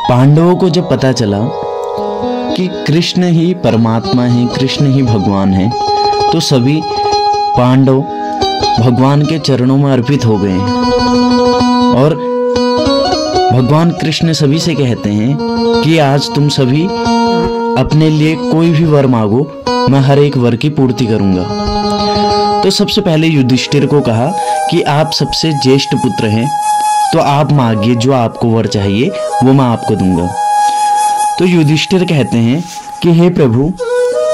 पांडवों को जब पता चला कि कृष्ण ही परमात्मा है, कृष्ण ही भगवान है, तो सभी पांडव भगवान के चरणों में अर्पित हो गए और भगवान कृष्ण सभी से कहते हैं कि आज तुम सभी अपने लिए कोई भी वर मांगो, मैं हर एक वर की पूर्ति करूंगा। तो सबसे पहले युधिष्ठिर को कहा कि आप सबसे ज्येष्ठ पुत्र हैं, तो आप मांगिए, जो आपको वर चाहिए वो मैं आपको दूंगा। तो युधिष्ठिर कहते हैं कि हे प्रभु,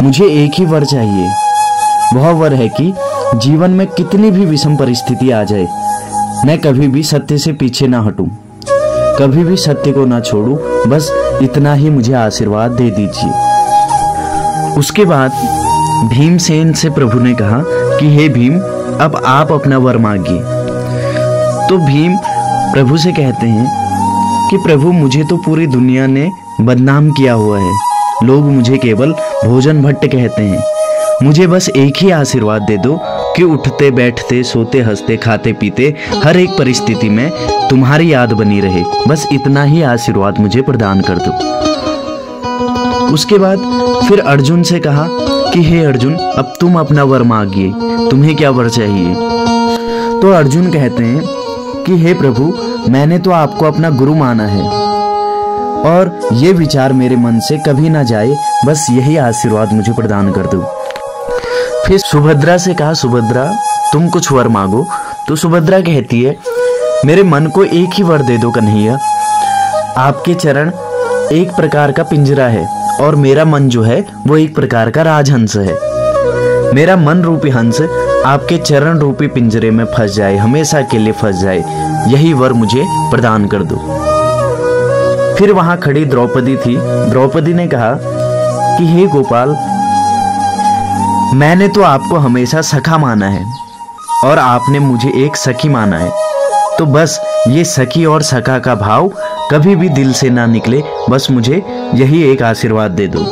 मुझे एक ही वर चाहिए। वह वर है कि जीवन में कितनी भी विषम परिस्थिति आ जाए, मैं कभी भी सत्य से पीछे ना हटूं, कभी भी सत्य को ना छोड़ूं, बस इतना ही मुझे आशीर्वाद दे दीजिए। उसके बाद भीमसेन से प्रभु ने कहा कि हे भीम, अब आप अपना वर मांगिए। तो भीम प्रभु से कहते हैं कि प्रभु, मुझे तो पूरी दुनिया ने बदनाम किया हुआ है, लोग मुझे केवल भोजन भट्ट कहते हैं, मुझे बस एक ही आशीर्वाद दे दो कि उठते बैठते सोते हंसते खाते पीते हर एक परिस्थिति में तुम्हारी याद बनी रहे, बस इतना ही आशीर्वाद मुझे प्रदान कर दो। उसके बाद फिर अर्जुन से कहा कि हे अर्जुन, अब तुम अपना वर मांगिए, तुम्हें क्या वर चाहिए। तो अर्जुन कहते हैं कि हे प्रभु, मैंने तो आपको अपना गुरु माना है और ये विचार मेरे मन से कभी ना जाए, बस यही आशीर्वाद मुझे प्रदान कर दो। फिर सुभद्रा से कहा, सुभद्रा तुम कुछ वर मांगो। तो सुभद्रा कहती है, मेरे मन को एक ही वर दे दो कन्हैया, आपके चरण एक प्रकार का पिंजरा है और मेरा मन जो है वो एक प्रकार का राजहंस है। मेरा मन रूपी हंस आपके चरण रूपी पिंजरे में फंस जाए, हमेशा के लिए फंस जाए, यही वर मुझे प्रदान कर दो। फिर वहां खड़ी द्रौपदी थी। द्रौपदी ने कहा कि हे गोपाल, मैंने तो आपको हमेशा सखा माना है और आपने मुझे एक सखी माना है, तो बस ये सखी और सखा का भाव कभी भी दिल से ना निकले, बस मुझे यही एक आशीर्वाद दे दो।